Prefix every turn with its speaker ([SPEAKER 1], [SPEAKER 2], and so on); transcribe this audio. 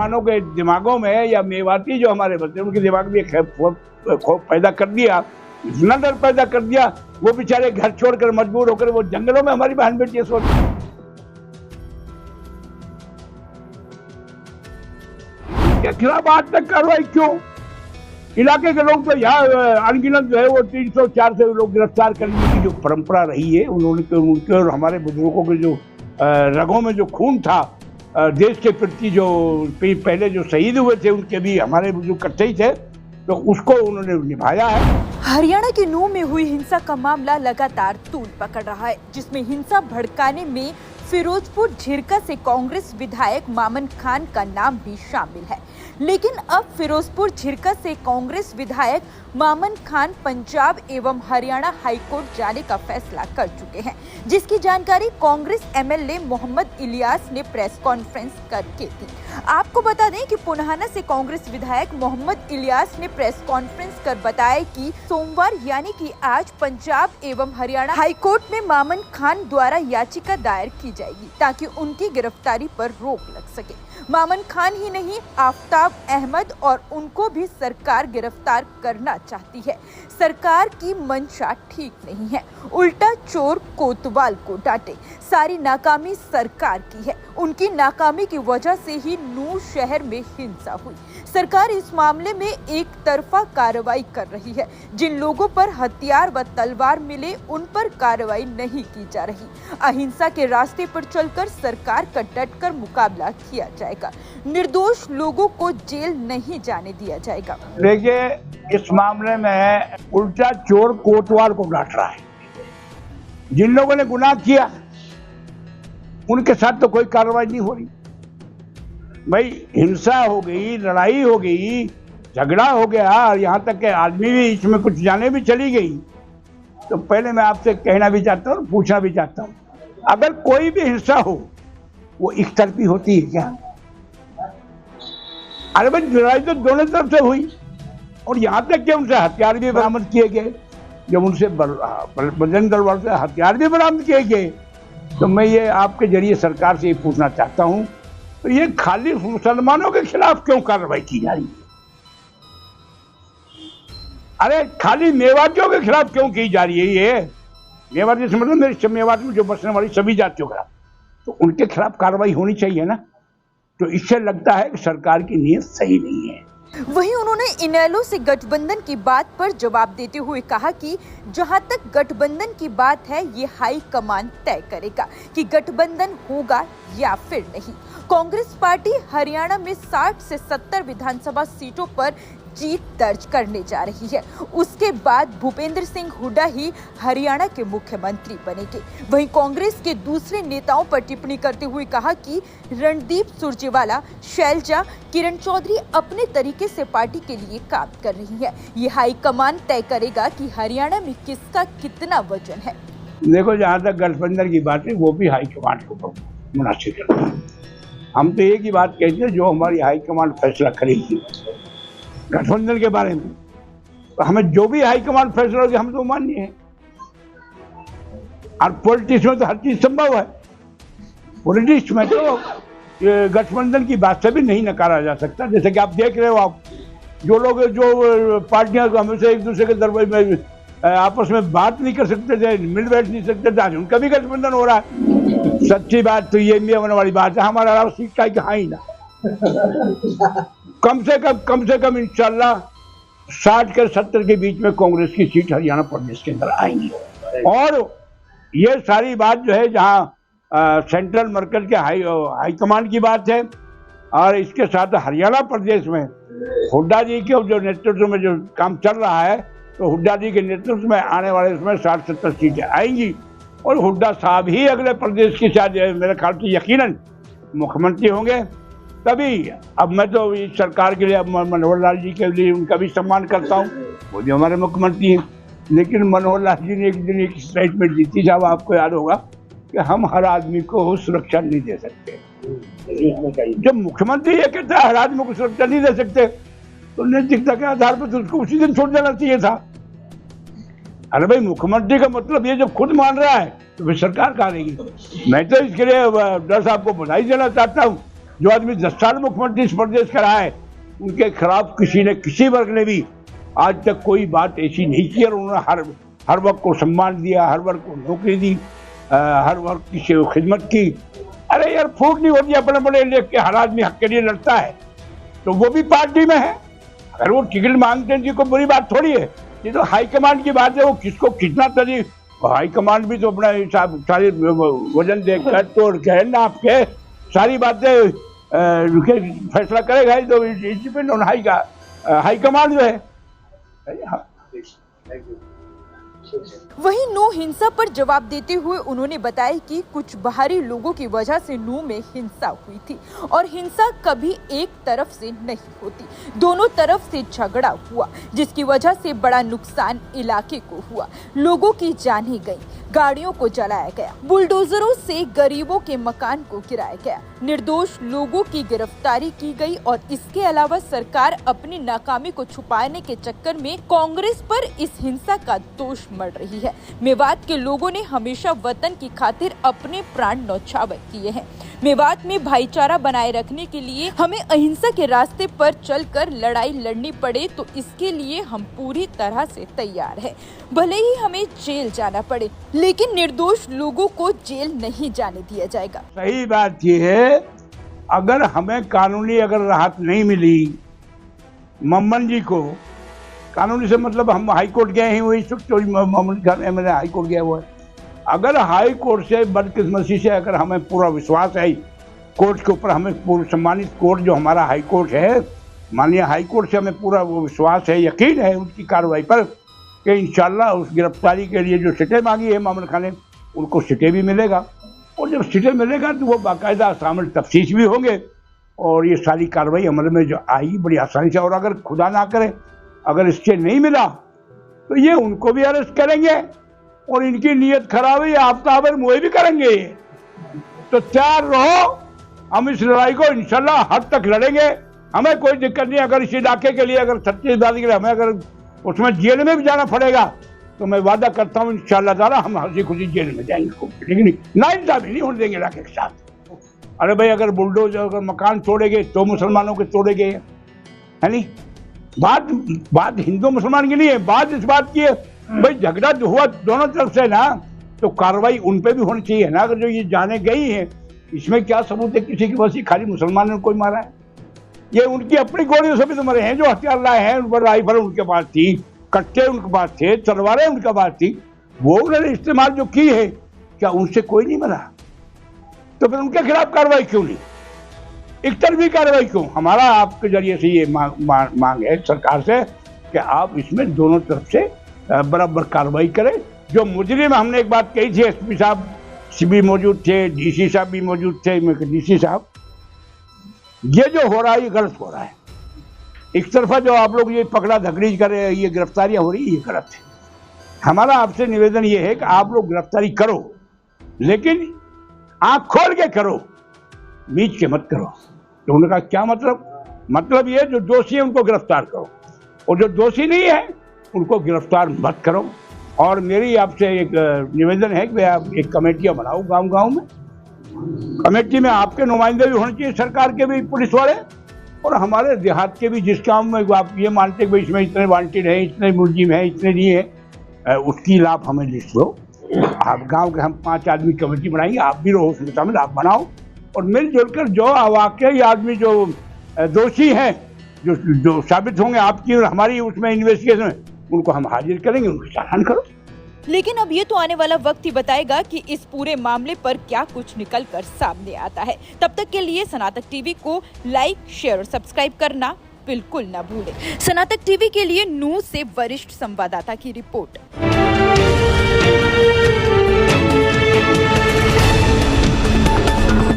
[SPEAKER 1] मुसलमानों के दिमागों में या मेवाती जो हमारे बच्चे उनके दिमाग में खौफ पैदा कर दिया, इतना डर पैदा कर दिया, वो बेचारे घर छोड़कर मजबूर होकर वो जंगलों में हमारी बहन बेटियां सोच। के खिलाफ आज तक कार्रवाई क्यों? इलाके के लोग तो यहाँ अनगिनत जो है वो 300-400 लोग गिरफ्तार करने की जो परंपरा रही है, उनके और हमारे बुजुर्गों के जो रगों में जो खून था, देश के प्रति जो पहले जो शहीद हुए थे उनके भी हमारे बुजुर्ग इकट्ठे ही थे, तो उसको उन्होंने निभाया है।
[SPEAKER 2] हरियाणा के नूंह में हुई हिंसा का मामला लगातार तूल पकड़ रहा है, जिसमें हिंसा भड़काने में फिरोजपुर झिरका से कांग्रेस विधायक मामन खान का नाम भी शामिल है। लेकिन अब फिरोजपुर झिरका से कांग्रेस विधायक मामन खान पंजाब एवं हरियाणा हाईकोर्ट जाने का फैसला कर चुके हैं, जिसकी जानकारी कांग्रेस एमएलए मोहम्मद इलियास ने प्रेस कॉन्फ्रेंस करके दी। आपको बता दें कि पुनाहाना से कांग्रेस विधायक मोहम्मद इलियास ने प्रेस कॉन्फ्रेंस कर बताया कि सोमवार यानी कि आज पंजाब एवं हरियाणा हाईकोर्ट में मामन खान द्वारा याचिका दायर की जाएगी ताकि उनकी गिरफ्तारी पर रोक लग सके। मामन खान ही नहीं, आफ्ताब अहमद और उनको भी सरकार गिरफ्तार करना चाहती है। सरकार की मंशा ठीक नहीं है, उल्टा चोर कोतवाल को डांटे। सारी नाकामी सरकार की है, उनकी नाकामी की वजह से ही नूंह शहर में हिंसा हुई। सरकार इस मामले में एक तरफा कार्रवाई कर रही है। जिन लोगों पर हथियार व तलवार मिले उन पर कार्रवाई नहीं की जा रही। अहिंसा के रास्ते पर चलकर सरकार का डटकर मुकाबला किया जाएगा। निर्दोष लोगों को जेल नहीं जाने दिया जाएगा।
[SPEAKER 1] देखिए, इस मामले में उल्टा चोर कोतवाल को डांट रहा है। जिन लोगों ने गुनाह किया उनके साथ तो कोई कार्रवाई नहीं हो रही। भाई, हिंसा हो गई, लड़ाई हो गई, झगड़ा हो गया और यहाँ तक के आदमी भी इसमें कुछ जाने भी चली गई, तो पहले मैं आपसे कहना भी चाहता हूँ, पूछना भी चाहता हूँ, अगर कोई भी हिंसा हो वो एक तरफी होती है क्या? अरे भाई, लड़ाई तो दोनों तरफ से हुई और यहाँ तक कि उनसे हथियार भी बरामद किए गए। जब उनसे बजरंग दल वालों से हथियार भी बरामद किए गए, तो मैं ये आपके जरिए सरकार से ये पूछना चाहता हूँ, तो ये खाली मुसलमानों के खिलाफ क्यों कार्रवाई की जा रही है? अरे खाली मेवातियों के खिलाफ क्यों की जा रही है? ये मेवाती से मतलब मेरे मेवात में जो बसने वाली सभी जातियों के खिलाफ, तो उनके खिलाफ कार्रवाई होनी चाहिए ना। तो इससे लगता है कि सरकार की नीयत सही नहीं है।
[SPEAKER 2] वहीं उन्होंने इनेलो से गठबंधन की बात पर जवाब देते हुए कहा कि जहां तक गठबंधन की बात है, ये हाई कमान तय करेगा कि गठबंधन होगा या फिर नहीं। कांग्रेस पार्टी हरियाणा में 60 से 70 विधानसभा सीटों पर जीत दर्ज करने जा रही है। उसके बाद भूपेंद्र सिंह हुड्डा ही हरियाणा के मुख्यमंत्री बनेंगे। वहीं कांग्रेस के दूसरे नेताओं पर टिप्पणी करते हुए कहा कि रणदीप सुरजेवाला, शैलजा, किरण चौधरी अपने तरीके से पार्टी के लिए काम कर रही है। ये हाईकमान तय करेगा कि हरियाणा में किसका कितना वजन है।
[SPEAKER 1] देखो, जहाँ तक गठबंधन की बात है, वो भी हाईकमान को मुनासिब करता है। हम तो एक ही बात कहते हैं, जो हमारी हाईकमान फैसला करेगी गठबंधन के बारे में, तो हमें जो भी हाईकमान फैसला होगी हम तो मान्य है। और पॉलिटिक्स में तो हर चीज संभव है। पॉलिटिक्स में तो गठबंधन की बात से भी नहीं नकारा जा सकता। जैसे कि आप देख रहे हो, आप जो लोग जो पार्टियां हमेशा एक दूसरे के दरबार में आपस में बात नहीं कर सकते थे, मिल बैठ नहीं सकते थे, आज उनका भी गठबंधन हो रहा है। सच्ची बात तो ये होने वाली बात है, हमारा राव सीट का कहाँ ही ना। कम से कम इंशाल्लाह 60 के 70 के बीच में कांग्रेस की सीट हरियाणा प्रदेश के अंदर आएंगी। और ये सारी बात जो है, जहां सेंट्रल मर्कज के हाईकमान की बात है, और इसके साथ हरियाणा प्रदेश में हुड्डा जी के जो नेतृत्व में जो काम चल रहा है, तो हुड्डा जी के नेतृत्व में आने वाले इसमें 60-70 सीटें आएंगी और हुड्डा साहब ही अगले प्रदेश की शायद मेरे ख्याल से यकीनन मुख्यमंत्री होंगे। तभी अब मैं तो इस सरकार के लिए मनोहर लाल जी के लिए उनका भी सम्मान करता हूँ, वो भी हमारे मुख्यमंत्री हैं। लेकिन मनोहर लाल जी ने एक दिन एक स्टेटमेंट दी थी, साहब आपको याद होगा, कि हम हर आदमी को सुरक्षा नहीं दे सकते। जब मुख्यमंत्री ये कहता है हर आदमी को सुरक्षा नहीं दे सकते, तो नैतिकता के आधार पर तो उसको उसी दिन छोड़ देना चाहिए था। अरे भाई, मुख्यमंत्री का मतलब ये जब खुद मान रहा है तो फिर सरकार कहाँ रहेगी? मैं तो इसके लिए डॉक्टर साहब को बधाई देना चाहता हूँ जो आदमी 10 साल मुख्यमंत्री इस प्रदेश का रहा है, उनके खिलाफ किसी ने, किसी वर्ग ने भी आज तक कोई बात ऐसी नहीं की और उन्होंने हर वर्ग को सम्मान दिया, हर वर्ग को नौकरी दी, हर वर्ग की खिदमत की। अरे यार, फूट नहीं होती अपने बड़े लेके, हर आदमी हक के लिए लड़ता है, तो वो भी पार्टी में है। अगर वो टिकट मांगते हैं कोई बुरी बात थोड़ी है, ये तो हाईकमांड की बात है, वो किसको कितना तरी, हाईकमांड भी तो अपना हिसाब सारी वजन देखकर तोड़ के नाप के सारी बातें फैसला करेगा। तो इट डिपेंड ऑन हाईकमांड जो है।
[SPEAKER 2] वहीं नू हिंसा पर जवाब देते हुए उन्होंने बताया कि कुछ बाहरी लोगों की वजह से नू में हिंसा हुई थी और हिंसा कभी एक तरफ से नहीं होती, दोनों तरफ से झगड़ा हुआ, जिसकी वजह से बड़ा नुकसान इलाके को हुआ। लोगों की जानें गई, गाड़ियों को जलाया गया, बुलडोजरों से गरीबों के मकान को गिराया गया, निर्दोष लोगों की गिरफ्तारी की गई और इसके अलावा सरकार अपनी नाकामी को छुपाने के चक्कर में कांग्रेस पर इस हिंसा का दोष मढ़ रही है। मेवात के लोगों ने हमेशा वतन की खातिर अपने प्राण न्यौछावर किए हैं। मेवात में भाईचारा बनाए रखने के लिए हमें अहिंसा के रास्ते पर चलकर लड़ाई लड़नी पड़े तो इसके लिए हम पूरी तरह से तैयार हैं। भले ही हमें जेल जाना पड़े, लेकिन निर्दोष लोगों को जेल नहीं जाने दिया जाएगा।
[SPEAKER 1] सही बात यह है, अगर हमें कानूनी राहत नहीं मिली, मम्मन जी को कानूनी से मतलब हम हाई कोर्ट गए हैं, वही Mohammed Khan MLA high court गया हुआ है। अगर हाई कोर्ट से बदकिस्मती से अगर हमें पूरा विश्वास है कोर्ट के ऊपर, हमें पूरा सम्मानित कोर्ट जो हमारा हाई कोर्ट है, माननीय हाई कोर्ट से हमें पूरा वो विश्वास है, यकीन है उनकी कार्रवाई पर कि इंशाल्लाह उस गिरफ्तारी के लिए जो सिटे मांगी है मोहम्मद खान ने, उनको सिटे भी मिलेगा। और जब सिटे मिलेगा तो वो बाकायदा शामिल तफ्तीश भी होंगे और ये सारी कार्रवाई अमल में जो आएगी बड़ी आसानी से। और अगर खुदा ना करे अगर इससे नहीं मिला तो ये उनको भी अरेस्ट करेंगे और इनकी नीयत खराब है, आफ्ताब मुझे भी करेंगे। तो तैयार रहो, हम इस लड़ाई को इंशाल्लाह हद तक लड़ेंगे, हमें कोई दिक्कत नहीं। अगर इस इलाके के लिए अगर 36 के लिए हमें अगर उसमें जेल में भी जाना पड़ेगा तो मैं वादा करता हूँ इंशाल्लाह ताला हम हंसी खुशी जेल में जाएंगे, लेकिन नाइंसाफी नहीं होने देंगे इलाके के साथ। अरे भाई, अगर बुलडोजर अगर मकान तोड़ेंगे तो मुसलमानों के तोड़ेंगे, है नहीं? बात हिंदू मुसलमान की नहीं है, बात इस बात की है भाई झगड़ा जो हुआ दोनों तरफ से ना, तो कार्रवाई उन पे भी होनी चाहिए ना। अगर जो ये जाने गई है, इसमें क्या सबूत है किसी की वजह खाली मुसलमान ने कोई मारा है? ये उनकी अपनी गोलियों से भी तो मरे हैं। जो हथियार लाए हैं, उन पर राइफल उनके पास थी, कट्टे उनके पास थे, तलवारें उनके पास थी, वो उन्होंने इस्तेमाल जो की है, क्या उनसे कोई नहीं मरा? तो फिर उनके खिलाफ कार्रवाई क्यों नहीं? एक तरफी कार्रवाई क्यों? हमारा आपके जरिए से ये मांग है सरकार से कि आप इसमें दोनों तरफ से बराबर कार्रवाई करें। जो मुजरिम, हमने एक बात कही थी, एसपी साहब भी मौजूद थे, डीसी साहब भी मौजूद थे। डीसी साहब, ये जो हो रहा है ये गलत हो रहा है। एक तरफा जो आप लोग ये पकड़ा धकड़ी कर रहे हैं, ये गिरफ्तारियां हो रही है, ये गलत है। हमारा आपसे निवेदन ये है कि आप लोग गिरफ्तारी करो, लेकिन आंख खोल के करो, बीच के मत करो। तो उन्होंने कहा क्या मतलब ये जो दोषी है उनको गिरफ्तार करो और जो दोषी नहीं है उनको गिरफ्तार मत करो। और मेरी आपसे एक निवेदन है कि आप एक कमेटियां बनाओ गांव-गांव में। कमेटी में आपके नुमाइंदे भी होने चाहिए, सरकार के भी, पुलिस वाले और हमारे देहात के भी। जिस काम में आप ये मानते हैं कि इसमें इतने वांटेड हैं, इतने मुलजिम हैं, इतने नहीं है, उसकी आप हमें लिस्ट दो। आप गांव के हम 5 आदमी कमेटी बनाएंगे, आप भी रहो उसमें शामिल, आप बनाओ और मिलजुल कर जो वाकई आदमी जो दोषी हैं, जो साबित होंगे आपकी और हमारी उसमें इन्वेस्टिगेशन में, उनको हम हाजिर करेंगे, उनको चालान करो।
[SPEAKER 2] लेकिन अब ये तो आने वाला वक्त ही बताएगा कि इस पूरे मामले पर क्या कुछ निकल कर सामने आता है। तब तक के लिए सनातक टीवी को लाइक, शेयर और सब्सक्राइब करना बिल्कुल न भूलें। सनातक टीवी के लिए नूह से वरिष्ठ संवाददाता की रिपोर्ट।